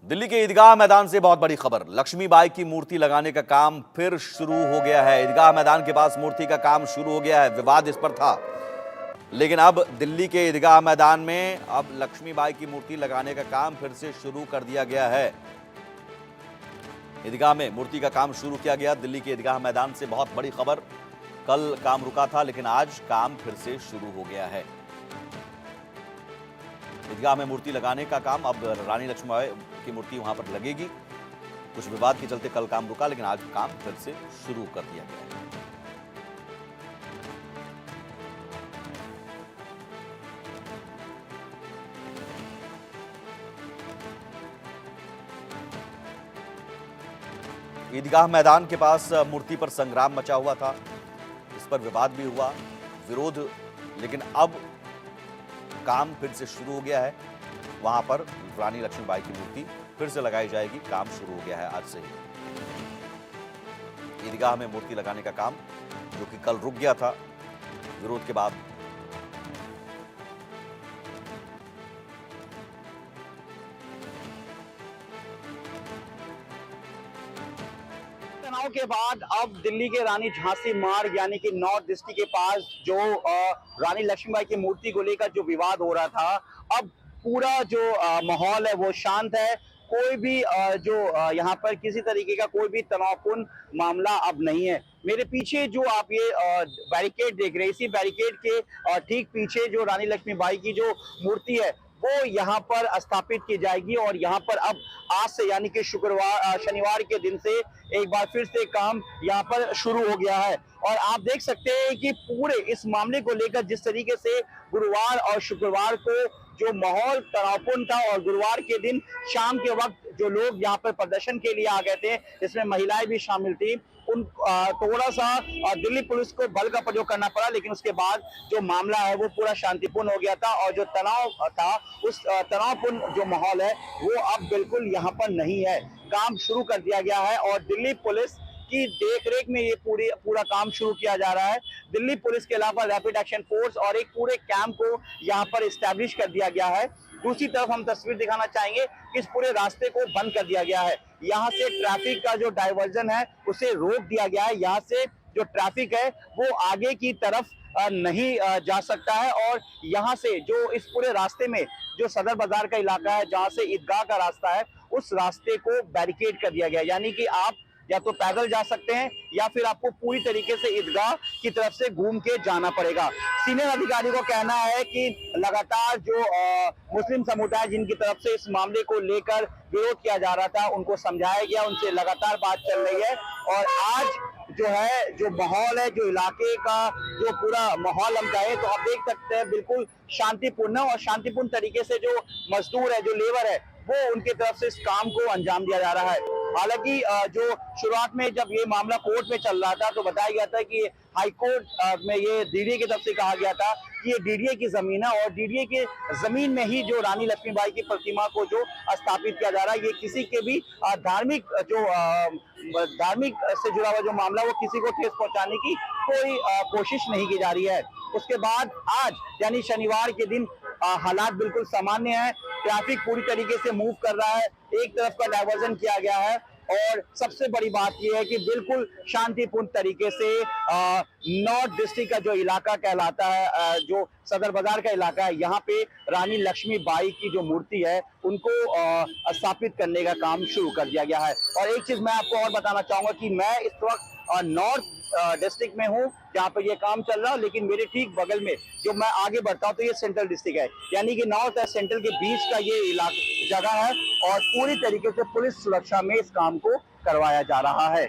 दिल्ली के ईदगाह मैदान से बहुत बड़ी खबर। लक्ष्मीबाई की मूर्ति लगाने का काम फिर शुरू हो गया है। ईदगाह मैदान के पास मूर्ति का काम शुरू हो गया है। विवाद इस पर था, लेकिन अब दिल्ली के ईदगाह मैदान में अब लक्ष्मीबाई की मूर्ति लगाने का काम फिर से शुरू कर दिया गया है। ईदगाह में मूर्ति का काम शुरू किया गया। दिल्ली के ईदगाह मैदान से बहुत बड़ी खबर। कल काम रुका था, लेकिन आज काम फिर से शुरू हो गया है। ईदगाह में मूर्ति लगाने का काम, अब रानी लक्ष्मीबाई की मूर्ति वहां पर लगेगी। कुछ विवाद के चलते कल काम रुका, लेकिन आज काम फिर से शुरू कर दिया गया है। ईदगाह मैदान के पास मूर्ति पर संग्राम मचा हुआ था। इस पर विवाद भी हुआ, विरोध, लेकिन अब काम फिर से शुरू हो गया है। वहां पर रानी लक्ष्मीबाई की मूर्ति फिर से लगाई जाएगी। काम शुरू हो गया है आज से ही। ईदगाह में मूर्ति लगाने का काम, जो कि कल रुक गया था विरोध के बाद, तनाव के बाद अब दिल्ली के रानी झांसी मार्ग यानी कि नॉर्थ डिस्ट्रिक्ट के पास जो रानी लक्ष्मीबाई की मूर्ति को लेकर जो विवाद हो रहा था, अब पूरा जो माहौल है वो शांत है। कोई भी जो यहाँ पर किसी तरीके का कोई भी तनावपूर्ण मामला अब नहीं है। मेरे पीछे जो आप ये बैरिकेड देख रहे हैं, इसी बैरिकेड के ठीक पीछे जो रानी लक्ष्मीबाई की जो मूर्ति है वो यहाँ पर स्थापित की जाएगी। और यहाँ पर अब आज से यानी कि शनिवार के दिन से एक बार फिर से काम यहाँ पर शुरू हो गया है। और आप देख सकते हैं कि पूरे इस मामले को लेकर जिस तरीके से गुरुवार और शुक्रवार को जो माहौल तनावपूर्ण था, और गुरुवार के दिन शाम के वक्त जो लोग यहाँ पर प्रदर्शन के लिए आ गए थे, इसमें महिलाएं भी शामिल थी, उन थोड़ा सा दिल्ली पुलिस को बल का प्रयोग करना पड़ा। लेकिन उसके बाद जो मामला है वो पूरा शांतिपूर्ण हो गया था। और जो तनाव था, उस तनावपूर्ण जो माहौल है वो अब बिल्कुल यहाँ पर नहीं है। काम शुरू कर दिया गया है और दिल्ली पुलिस की देखरेख में ये पूरा काम शुरू किया जा रहा है। दिल्ली पुलिस के अलावा रैपिड एक्शन फोर्स और एक पूरे कैंप को यहाँ पर इस्टेब्लिश कर दिया गया है। दूसरी तरफ हम तस्वीर दिखाना चाहेंगे कि इस पूरे रास्ते को बंद कर दिया गया है। यहाँ से ट्रैफिक का जो डाइवर्जन है उसे रोक दिया गया है। यहाँ से जो ट्रैफिक है वो आगे की तरफ नहीं जा सकता है। और यहाँ से जो इस पूरे रास्ते में जो सदर बाजार का इलाका है, जहाँ से ईदगाह का रास्ता है, उस रास्ते को बैरिकेड कर दिया गया, यानी कि आप या तो पैदल जा सकते हैं या फिर आपको पूरी तरीके से ईदगाह की तरफ से घूम के जाना पड़ेगा। सीनियर अधिकारी को कहना है कि लगातार जो मुस्लिम समुदाय जिनकी तरफ से इस मामले को लेकर विरोध किया जा रहा था, उनको समझाया गया, उनसे लगातार बात चल रही है। और आज जो है, जो माहौल है, जो इलाके का जो पूरा माहौल हम चाहे तो आप देख सकते हैं बिल्कुल शांतिपूर्ण, और शांतिपूर्ण तरीके से जो मजदूर है, जो लेबर है, वो उनके तरफ से इस काम को अंजाम दिया जा रहा है। हालांकि जो शुरुआत में जब ये मामला कोर्ट में चल रहा था तो बताया गया था कि हाई कोर्ट में ये डीडीए की तरफ से कहा गया था कि ये डीडीए की जमीन है, और डीडीए की जमीन में ही जो रानी लक्ष्मीबाई की प्रतिमा को जो स्थापित किया जा रहा है, ये किसी के भी धार्मिक से जुड़ा हुआ जो मामला, वो किसी को ठेस पहुंचाने की कोई कोशिश नहीं की जा रही है। उसके बाद आज यानी शनिवार के दिन हालात बिल्कुल सामान्य है। ट्रैफिक पूरी तरीके से मूव कर रहा है, एक तरफ का डाइवर्जन किया गया है। और सबसे बड़ी बात यह है कि बिल्कुल शांतिपूर्ण तरीके से नॉर्थ डिस्ट्रिक्ट का जो इलाका कहलाता है, जो सदर बाजार का इलाका है, यहाँ पे रानी लक्ष्मीबाई की जो मूर्ति है उनको स्थापित करने का काम शुरू कर दिया गया है। और एक चीज मैं आपको और बताना चाहूंगा कि मैं इस वक्त नॉर्थ डिस्ट्रिक्ट में हूँ जहाँ पे ये काम चल रहा है, लेकिन मेरे ठीक बगल में जो मैं आगे बढ़ता हूँ तो ये सेंट्रल डिस्ट्रिक्ट है, यानी कि नॉर्थ और सेंट्रल के बीच का ये इलाका जगह है। और पूरी तरीके से पुलिस सुरक्षा में इस काम को करवाया जा रहा है।